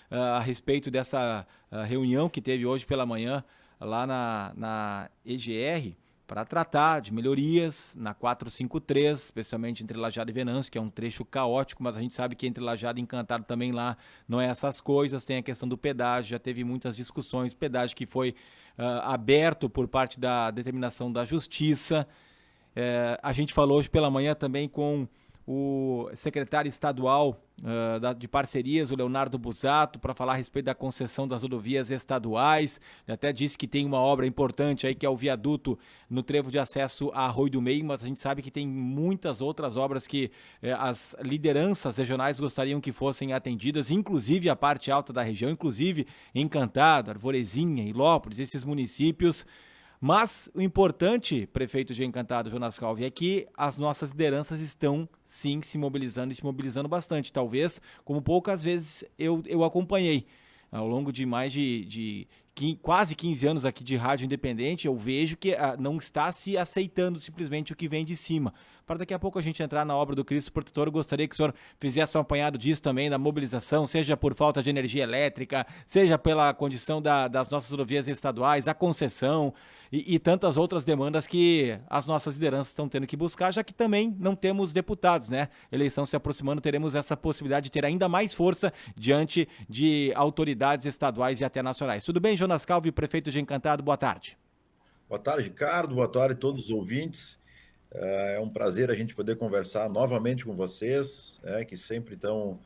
a respeito dessa reunião que teve hoje pela manhã lá na EGR, para tratar de melhorias na 453, especialmente entre Lajeado e Venâncio, que é um trecho caótico, mas a gente sabe que entre Lajeado e Encantado também lá não é essas coisas, tem a questão do pedágio, já teve muitas discussões, pedágio que foi aberto por parte da determinação da Justiça. A gente falou hoje pela manhã também com o secretário estadual de parcerias, o Leonardo Busato, para falar a respeito da concessão das rodovias estaduais. Ele até disse que tem uma obra importante aí, que é o viaduto no trevo de acesso a Arroio do Meio, mas a gente sabe que tem muitas outras obras que as lideranças regionais gostariam que fossem atendidas, inclusive a parte alta da região, inclusive Encantado, Arvorezinha, Ilópolis, esses municípios. Mas o importante, prefeito de Encantado, Jonas Calvi, é que as nossas lideranças estão, sim, se mobilizando e se mobilizando bastante. Talvez, como poucas vezes eu acompanhei. Ao longo de mais de quase 15 anos aqui de rádio independente, eu vejo que não está se aceitando simplesmente o que vem de cima. Para daqui a pouco a gente entrar na obra do Cristo Protetor, eu gostaria que o senhor fizesse um apanhado disso também, da mobilização, seja por falta de energia elétrica, seja pela condição das nossas rodovias estaduais, a concessão e tantas outras demandas que as nossas lideranças estão tendo que buscar, já que também não temos deputados, né? Eleição se aproximando, teremos essa possibilidade de ter ainda mais força diante de autoridades estaduais e até nacionais. Tudo bem, Jonas Calvi, prefeito de Encantado, boa tarde. Boa tarde, Ricardo. Boa tarde a todos os ouvintes. É um prazer a gente poder conversar novamente com vocês, que sempre estão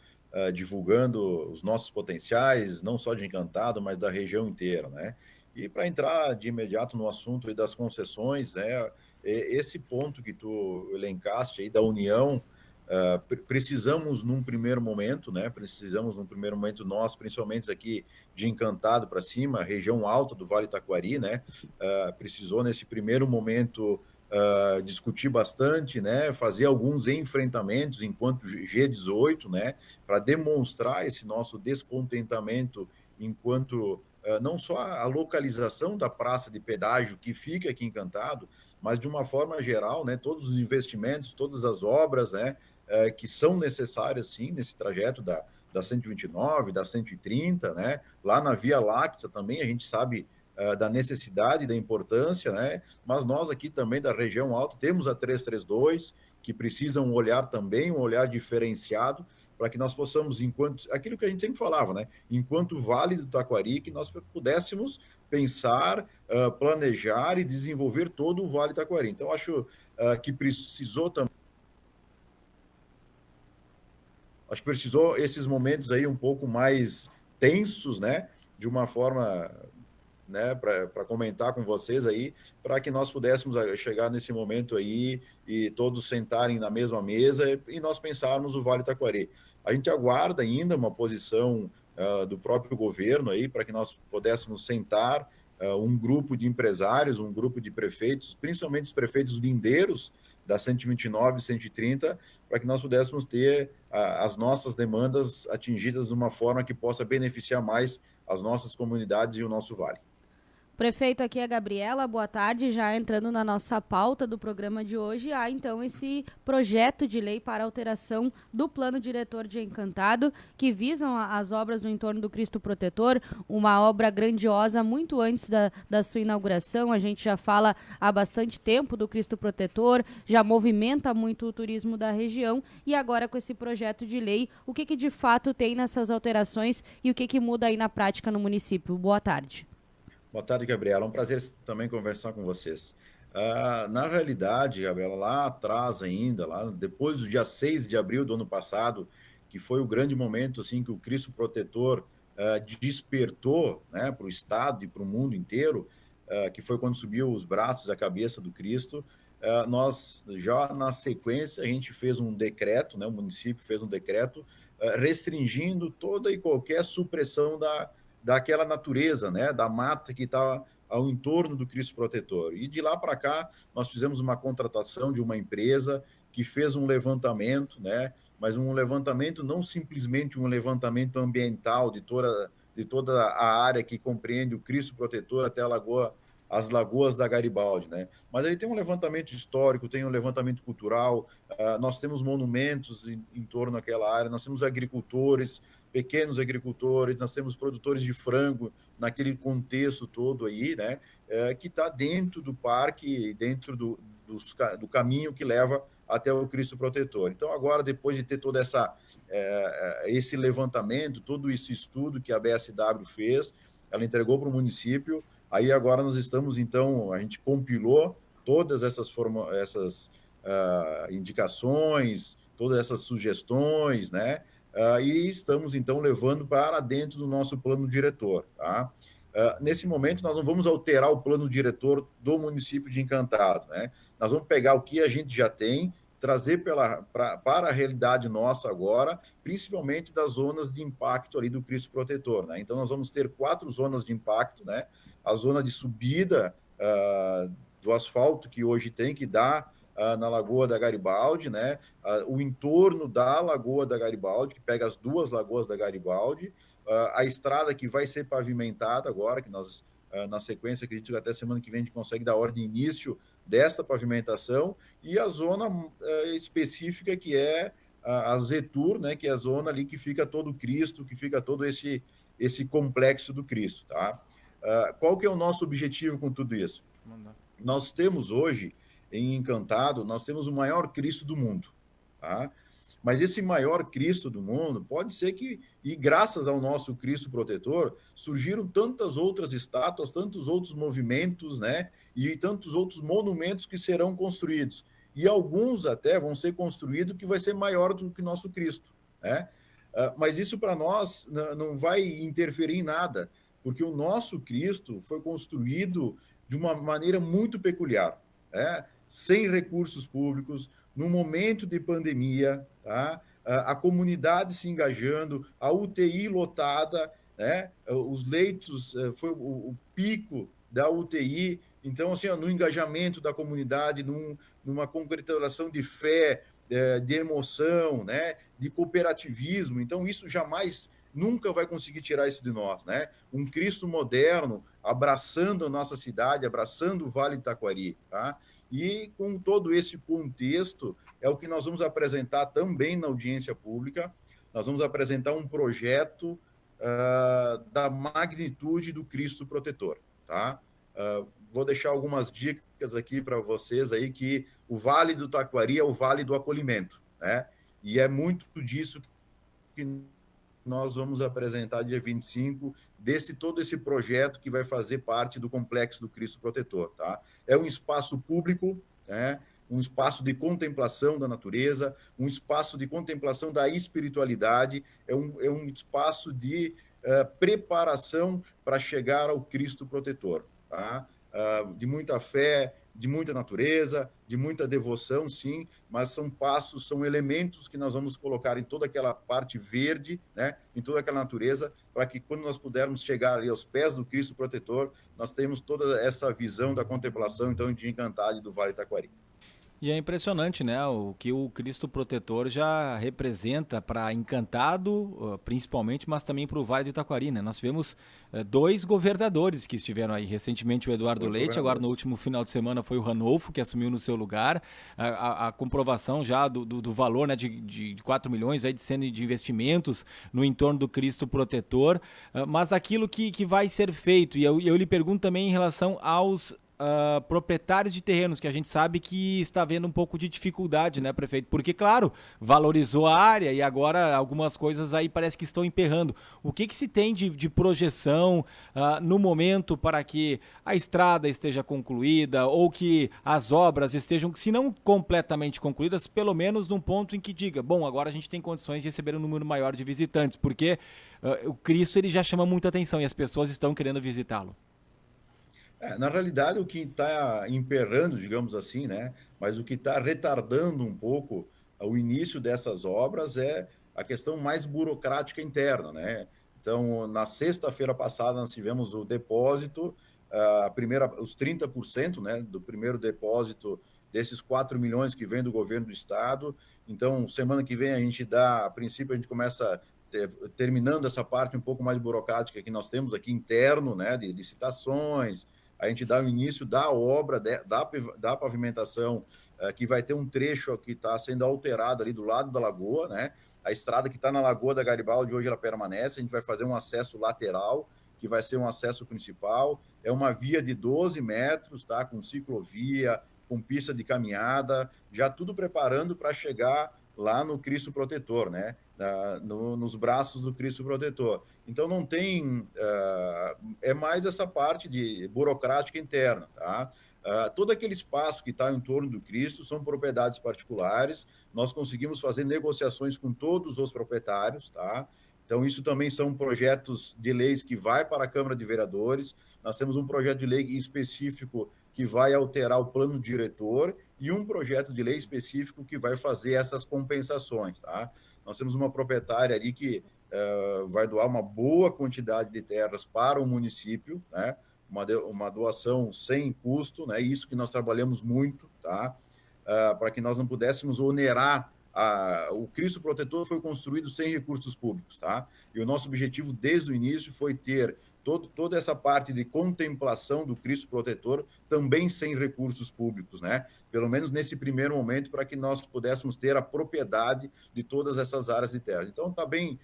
divulgando os nossos potenciais, não só de Encantado, mas da região inteira, né? E para entrar de imediato no assunto aí das concessões, né? Esse ponto que tu elencaste aí da união, precisamos num primeiro momento, né? Precisamos num primeiro momento nós, principalmente aqui de Encantado para cima, região alta do Vale Taquari, né? Precisou nesse primeiro momento discutir bastante, né, fazer alguns enfrentamentos enquanto G18, né, para demonstrar esse nosso descontentamento enquanto não só a localização da praça de pedágio que fica aqui em Encantado, mas de uma forma geral, né, todos os investimentos, todas as obras, né, que são necessárias, sim, nesse trajeto da 129, da 130, né, lá na Via Láctea também a gente sabe da necessidade e da importância, né? Mas nós aqui também da região alta temos a 332, que precisa um olhar também, um olhar diferenciado, para que nós possamos, enquanto aquilo que a gente sempre falava, né? Enquanto Vale do Taquari, que nós pudéssemos pensar, planejar e desenvolver todo o Vale do Taquari. Então, acho que precisou esses momentos aí um pouco mais tensos, né? De uma forma, né, para comentar com vocês aí, para que nós pudéssemos chegar nesse momento aí e todos sentarem na mesma mesa e nós pensarmos o Vale Taquari. A gente aguarda ainda uma posição do próprio governo aí para que nós pudéssemos sentar um grupo de empresários, um grupo de prefeitos, principalmente os prefeitos lindeiros da 129 e 130, para que nós pudéssemos ter as nossas demandas atingidas de uma forma que possa beneficiar mais as nossas comunidades e o nosso vale. Prefeito, aqui é a Gabriela, boa tarde. Já entrando na nossa pauta do programa de hoje, há então esse projeto de lei para alteração do plano diretor de Encantado, que visam as obras no entorno do Cristo Protetor, uma obra grandiosa muito antes da sua inauguração. A gente já fala há bastante tempo do Cristo Protetor, já movimenta muito o turismo da região, e agora com esse projeto de lei, o que de fato tem nessas alterações e o que muda aí na prática no município? Boa tarde. Boa tarde, Gabriela. É um prazer também conversar com vocês. Na realidade, Gabriela, lá atrás ainda, lá depois do dia 6 de abril do ano passado, que foi o grande momento assim, que o Cristo Protetor despertou, né, para o Estado e para o mundo inteiro, que foi quando subiu os braços e a cabeça do Cristo, nós já na sequência a gente fez um decreto, né, o município fez um decreto restringindo toda e qualquer supressão daquela natureza, né, da mata que está ao entorno do Cristo Protetor. E de lá para cá, nós fizemos uma contratação de uma empresa que fez um levantamento, né, mas um levantamento não simplesmente um levantamento ambiental de toda a área que compreende o Cristo Protetor até as lagoas da Garibaldi, né? Mas ele tem um levantamento histórico, tem um levantamento cultural, nós temos monumentos em torno daquela área, nós temos agricultores, pequenos agricultores, nós temos produtores de frango naquele contexto todo aí, né? Que está dentro do parque, dentro do caminho que leva até o Cristo Protetor. Então, agora, depois de ter todo esse levantamento, todo esse estudo que a BSW fez, ela entregou para o município, aí agora nós estamos, então, a gente compilou todas essas indicações, todas essas sugestões, né? E estamos, então, levando para dentro do nosso plano diretor, tá? Nesse momento, nós não vamos alterar o plano diretor do município de Encantado, né? Nós vamos pegar o que a gente já tem, trazer para a realidade nossa agora, principalmente das zonas de impacto ali do Cristo Protetor, né? Então, nós vamos ter 4 zonas de impacto, né? A zona de subida do asfalto que hoje tem, que dá na Lagoa da Garibaldi, né? O entorno da Lagoa da Garibaldi, que pega as 2 lagoas da Garibaldi, a estrada que vai ser pavimentada agora, que nós, na sequência, acredito que até semana que vem a gente consegue dar ordem de início desta pavimentação, e a zona específica que é a Zetur, né? Que é a zona ali que fica todo o Cristo, que fica todo esse complexo do Cristo, tá? Qual que é o nosso objetivo com tudo isso? Nós temos hoje, em Encantado, nós temos o maior Cristo do mundo, tá? Mas esse maior Cristo do mundo pode ser que, e graças ao nosso Cristo Protetor, surgiram tantas outras estátuas, tantos outros movimentos, né? E tantos outros monumentos que serão construídos. E alguns até vão ser construídos que vai ser maior do que o nosso Cristo, né? Mas isso para nós não vai interferir em nada, porque o nosso Cristo foi construído de uma maneira muito peculiar, né? Sem recursos públicos, num momento de pandemia, tá? A comunidade se engajando, a UTI lotada, né? Os leitos, foi o pico da UTI. Então, assim, no engajamento da comunidade, numa concretização de fé, de emoção, né? De cooperativismo. Então, isso jamais, nunca vai conseguir tirar isso de nós, né? Um Cristo moderno abraçando a nossa cidade, abraçando o Vale do Taquari, tá? E com todo esse contexto, é o que nós vamos apresentar também na audiência pública. Nós vamos apresentar um projeto da magnitude do Cristo Protetor, tá? Vou deixar algumas dicas aqui para vocês aí, que o Vale do Taquari é o Vale do Acolhimento, né? E é muito disso que nós vamos apresentar dia 25, todo esse projeto que vai fazer parte do Complexo do Cristo Protetor, tá? É um espaço público, né? Um espaço de contemplação da natureza, um espaço de contemplação da espiritualidade, é um espaço de preparação para chegar ao Cristo Protetor, tá? De muita fé, de muita natureza, de muita devoção, sim, mas são elementos que nós vamos colocar em toda aquela parte verde, né, em toda aquela natureza, para que quando nós pudermos chegar ali aos pés do Cristo Protetor, nós temos toda essa visão da contemplação, então, de Encantado do Vale Taquari. E é impressionante, né, o que o Cristo Protetor já representa para Encantado, principalmente, mas também para o Vale do Itaquari, né? Nós tivemos 2 governadores que estiveram aí, recentemente o Eduardo Leite, agora no último final de semana foi o Ranolfo, que assumiu no seu lugar, a comprovação já do valor, né, de 4 milhões aí de investimentos no entorno do Cristo Protetor, mas aquilo que vai ser feito, e eu lhe pergunto também em relação aos proprietários de terrenos, que a gente sabe que está havendo um pouco de dificuldade, né, prefeito? Porque, claro, valorizou a área e agora algumas coisas aí parece que estão emperrando. O que se tem de projeção no momento para que a estrada esteja concluída ou que as obras estejam, se não completamente concluídas, pelo menos num ponto em que diga, bom, agora a gente tem condições de receber um número maior de visitantes, porque o Cristo ele já chama muita atenção e as pessoas estão querendo visitá-lo. Na realidade, o que está emperrando, digamos assim, né? Mas o que está retardando um pouco o início dessas obras é a questão mais burocrática interna, né? Então, na sexta-feira passada, nós tivemos o depósito, os 30%, né, do primeiro depósito desses 4 milhões que vem do governo do estado. Então, semana que vem a princípio, a gente começa terminando essa parte um pouco mais burocrática que nós temos aqui interno, né, de licitações. A gente dá o início da obra, da pavimentação, que vai ter um trecho que está sendo alterado ali do lado da lagoa, né? A estrada que está na Lagoa da Garibaldi, hoje ela permanece, a gente vai fazer um acesso lateral, que vai ser um acesso principal, é uma via de 12 metros, tá? Com ciclovia, com pista de caminhada, já tudo preparando para chegar lá no Cristo Protetor, né? Nos braços do Cristo Protetor. Então não tem, é mais essa parte de burocrática interna, tá? Todo aquele espaço que está em torno do Cristo são propriedades particulares, nós conseguimos fazer negociações com todos os proprietários, tá? Então, isso também são projetos de leis que vai para a Câmara de Vereadores. Nós temos um projeto de lei específico que vai alterar o plano diretor e um projeto de lei específico que vai fazer essas compensações, tá? Nós temos uma proprietária ali que vai doar uma boa quantidade de terras para o município, né? Uma doação sem custo, né? Isso que nós trabalhamos muito, tá? Para que nós não pudéssemos onerar o Cristo Protetor foi construído sem recursos públicos, tá? E o nosso objetivo desde o início foi ter toda essa parte de contemplação do Cristo Protetor também sem recursos públicos, né? Pelo menos nesse primeiro momento, para que nós pudéssemos ter a propriedade de todas essas áreas de terra. Então, está bem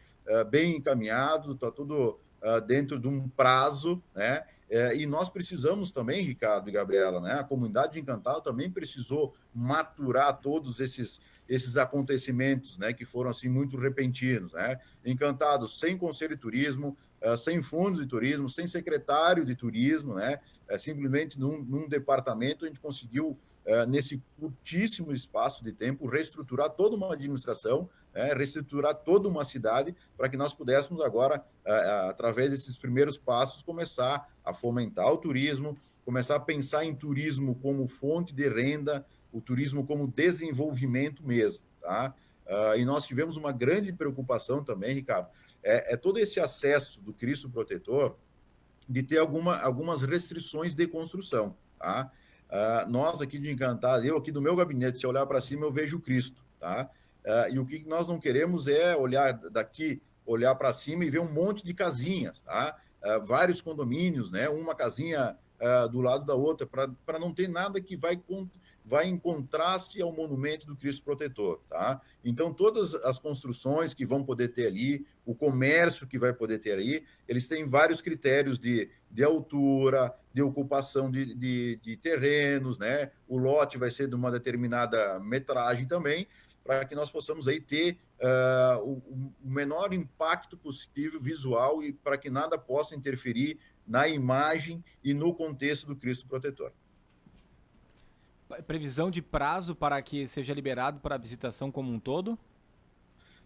encaminhado, está tudo dentro de um prazo, né? E nós precisamos também, Ricardo e Gabriela, né? A comunidade de Encantado também precisou maturar todos esses acontecimentos, né? Que foram assim muito repentinos, né? Encantado sem Conselho de Turismo, sem fundos de turismo, sem secretário de turismo, né? Simplesmente num departamento a gente conseguiu nesse curtíssimo espaço de tempo reestruturar toda uma administração, reestruturar toda uma cidade para que nós pudéssemos agora, através desses primeiros passos, começar a fomentar o turismo, começar a pensar em turismo como fonte de renda, o turismo como desenvolvimento mesmo, tá? E nós tivemos uma grande preocupação também, Ricardo, todo esse acesso do Cristo Protetor de ter algumas restrições de construção, tá? Nós aqui de Encantado, eu aqui do meu gabinete, se eu olhar para cima, eu vejo o Cristo, tá? E o que nós não queremos é olhar daqui, olhar para cima e ver um monte de casinhas, tá? Vários condomínios, né? Uma casinha do lado da outra, para não ter nada que vai em contraste ao monumento do Cristo Protetor, tá? Então, todas as construções que vão poder ter ali, o comércio que vai poder ter ali, eles têm vários critérios de altura, de ocupação de terrenos, né? O lote vai ser de uma determinada metragem também, para que nós possamos aí ter o menor impacto possível visual e para que nada possa interferir na imagem e no contexto do Cristo Protetor. Previsão de prazo para que seja liberado para a visitação como um todo?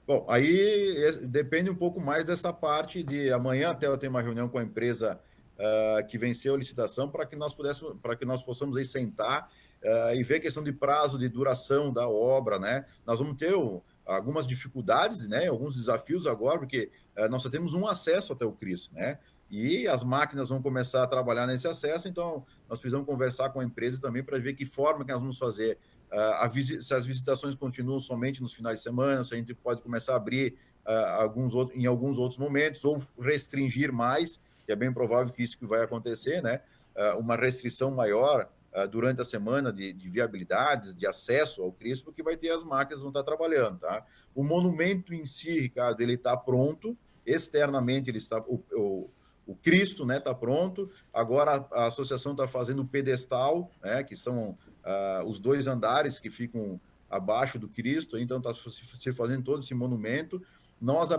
Bom, aí depende um pouco mais dessa parte de amanhã até eu ter uma reunião com a empresa que venceu a licitação para que nós possamos aí sentar e ver a questão de prazo, de duração da obra, né? Nós vamos ter algumas dificuldades, né? Alguns desafios agora, porque nós só temos um acesso até o Cristo, né? E as máquinas vão começar a trabalhar nesse acesso, então nós precisamos conversar com a empresa também para ver que forma que nós vamos fazer, se as visitações continuam somente nos finais de semana, se a gente pode começar a abrir em alguns outros momentos, ou restringir mais, que é bem provável que isso que vai acontecer, né? Uma restrição maior durante a semana de viabilidades, de acesso ao Cristo, porque vai ter as máquinas vão estar trabalhando, tá? O monumento em si, Ricardo, ele está pronto, externamente ele está... O Cristo, né, está pronto. Agora a associação está fazendo o pedestal, né, que são os 2 andares que ficam abaixo do Cristo. Então está se fazendo todo esse monumento. Nós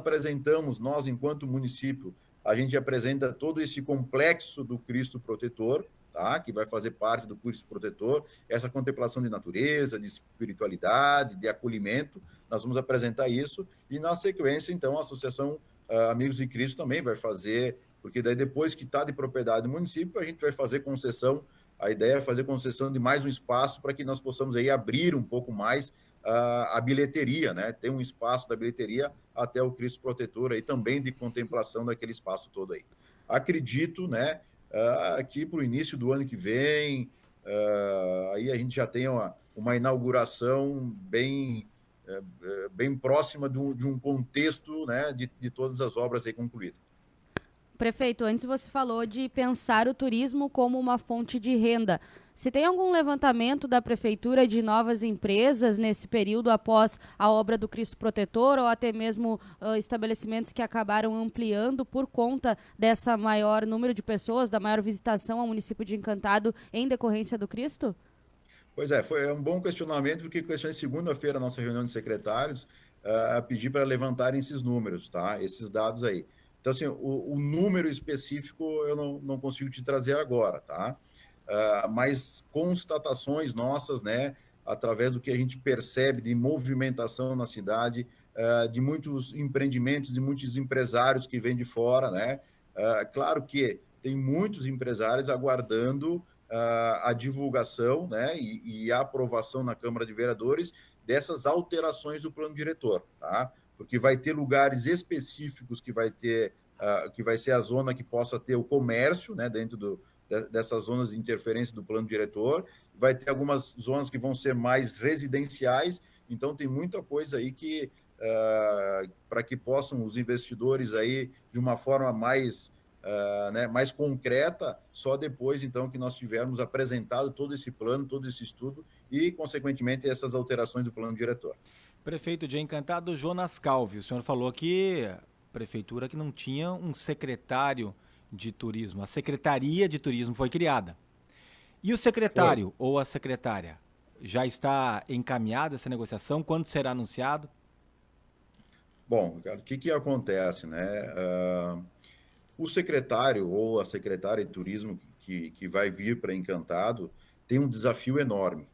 enquanto município, a gente apresenta todo esse complexo do Cristo Protetor, tá, que vai fazer parte do Cristo Protetor. Essa contemplação de natureza, de espiritualidade, de acolhimento. Nós vamos apresentar isso e na sequência, então, a associação Amigos de Cristo também vai fazer, porque daí depois que está de propriedade do município, a gente vai fazer concessão, a ideia é fazer concessão de mais um espaço para que nós possamos aí abrir um pouco mais a bilheteria, né? Ter um espaço da bilheteria até o Cristo Protetor aí também de contemplação daquele espaço todo aí. Acredito, né, que para o início do ano que vem, aí a gente já tem uma inauguração bem próxima de um contexto, né, de todas as obras aí concluídas. Prefeito, antes você falou de pensar o turismo como uma fonte de renda. Se tem algum levantamento da Prefeitura de novas empresas nesse período após a obra do Cristo Protetor, ou até mesmo estabelecimentos que acabaram ampliando por conta dessa maior número de pessoas, da maior visitação ao município de Encantado em decorrência do Cristo? Pois é, foi um bom questionamento, porque questionei segunda-feira a nossa reunião de secretários, a pedir para levantarem esses números, tá? Esses dados aí. Então, assim, o número específico eu não consigo te trazer agora, tá? Mas constatações nossas, né, através do que a gente percebe de movimentação na cidade, de muitos empreendimentos, de muitos empresários que vêm de fora, né? Claro que tem muitos empresários aguardando a divulgação, né, e a aprovação na Câmara de Vereadores dessas alterações do plano diretor, tá? Porque vai ter lugares específicos que vai ter, que vai ser a zona que possa ter o comércio, né, dentro dessas zonas de interferência do plano diretor, vai ter algumas zonas que vão ser mais residenciais, então tem muita coisa aí que, para que possam os investidores aí, de uma forma mais, né, mais concreta, só depois, então, que nós tivermos apresentado todo esse plano, todo esse estudo e, consequentemente, essas alterações do plano diretor. Prefeito de Encantado, Jonas Calvi, o senhor falou que a prefeitura que não tinha um secretário de turismo. A Secretaria de Turismo foi criada. E o secretário ou a secretária? Já está encaminhada essa negociação? Quando será anunciado? Bom, Ricardo, o que acontece, né? O secretário ou a secretária de turismo que vai vir para Encantado tem um desafio enorme.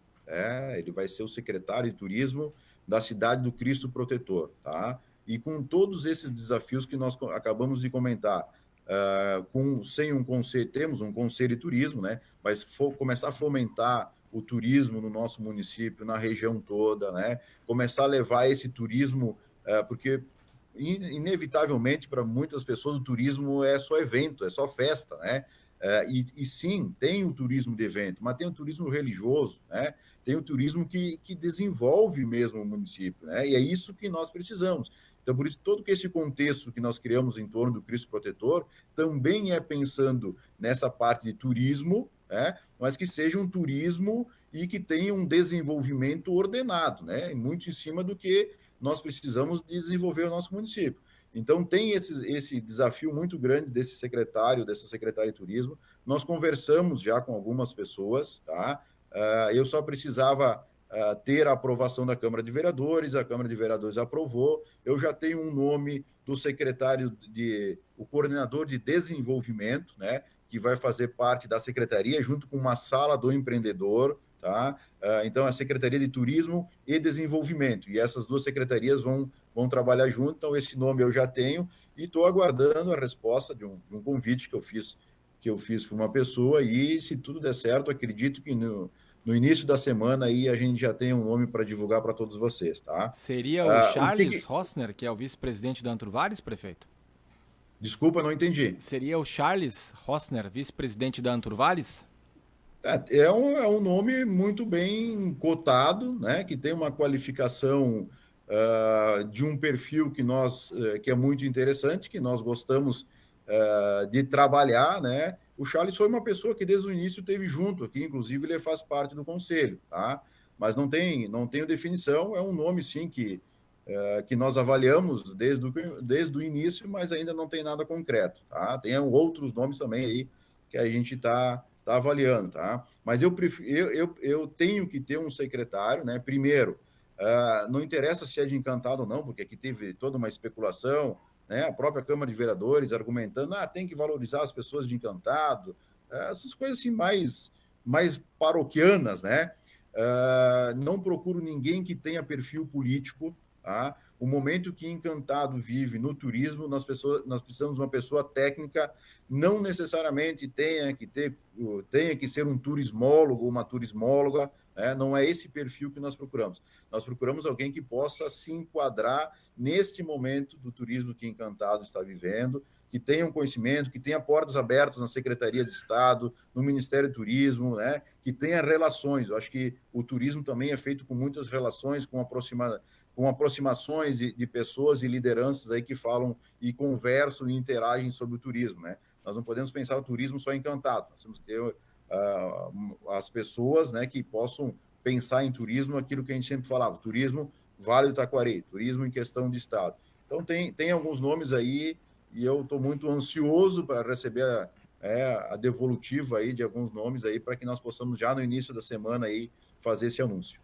Ele vai ser o secretário de turismo da cidade do Cristo Protetor, tá? E com todos esses desafios que nós acabamos de comentar, sem um conselho, temos um conselho de turismo, né? Mas começar a fomentar o turismo no nosso município, na região toda, né? Começar a levar esse turismo, porque inevitavelmente para muitas pessoas o turismo é só evento, é só festa, né? E sim, tem o turismo de evento, mas tem o turismo religioso, né? Tem o turismo que desenvolve mesmo o município, né? E é isso que nós precisamos. Então, por isso, todo esse contexto que nós criamos em torno do Cristo Protetor também é pensando nessa parte de turismo, né? Mas que seja um turismo e que tenha um desenvolvimento ordenado, né? Muito em cima do que nós precisamos desenvolver o nosso município. Então, tem esse desafio muito grande desse secretário, dessa secretária de turismo. Nós conversamos já com algumas pessoas, tá? Eu só precisava ter a aprovação da Câmara de Vereadores, a Câmara de Vereadores aprovou. Eu já tenho um nome do secretário, o coordenador de desenvolvimento, né? Que vai fazer parte da secretaria, junto com uma sala do empreendedor, tá? Então, a Secretaria de Turismo e Desenvolvimento. E essas duas secretarias vão trabalhar junto. Então, esse nome eu já tenho e estou aguardando a resposta de um convite que eu fiz para uma pessoa. E, se tudo der certo, acredito que no início da semana aí a gente já tem um nome para divulgar para todos vocês, tá? Seria o Charles Rossner, que é o vice-presidente da Anturvares, prefeito? Desculpa, não entendi. Seria o Charles Rossner, vice-presidente da Anturvares? É um nome muito bem cotado, né? Que tem uma qualificação de um perfil que é muito interessante, que nós gostamos de trabalhar, né? O Charles foi uma pessoa que desde o início esteve junto aqui, inclusive ele faz parte do conselho, tá? Mas não tenho definição, é um nome sim que nós avaliamos desde o início, mas ainda não tem nada concreto, tá? Tem outros nomes também aí que a gente está avaliando, tá? Mas eu tenho que ter um secretário, né? Primeiro, não interessa se é de Encantado ou não, porque aqui teve toda uma especulação, né? A própria Câmara de Vereadores argumentando, tem que valorizar as pessoas de Encantado, essas coisas assim mais paroquianas, né? Não procuro ninguém que tenha perfil político, tá? O momento que Encantado vive no turismo, nós precisamos de uma pessoa técnica, não necessariamente tenha que ser um turismólogo ou uma turismóloga, né? Não é esse perfil que nós procuramos. Nós procuramos alguém que possa se enquadrar neste momento do turismo que Encantado está vivendo, que tenha um conhecimento, que tenha portas abertas na Secretaria de Estado, no Ministério do Turismo, né? Que tenha relações. Eu acho que o turismo também é feito com muitas relações, com aproximações de pessoas e lideranças aí que falam e conversam e interagem sobre o turismo, né? Nós não podemos pensar o turismo só em Encantado, nós temos que ter as pessoas, né, que possam pensar em turismo, aquilo que a gente sempre falava, turismo Vale do Taquari, turismo em questão de estado. Então tem alguns nomes aí e eu estou muito ansioso para receber a devolutiva aí de alguns nomes aí para que nós possamos já no início da semana aí fazer esse anúncio.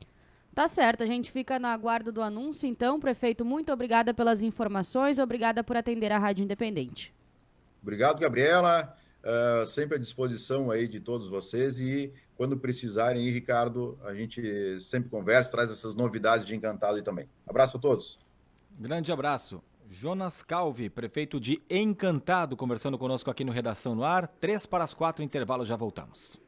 Tá certo, a gente fica na aguardo do anúncio, então, prefeito, muito obrigada pelas informações, obrigada por atender a Rádio Independente. Obrigado, Gabriela, sempre à disposição aí de todos vocês e quando precisarem, Ricardo, a gente sempre conversa, traz essas novidades de Encantado aí também. Abraço a todos. Grande abraço. Jonas Calvi, prefeito de Encantado, conversando conosco aqui no Redação no Ar. 3 para as 4, intervalo, já voltamos.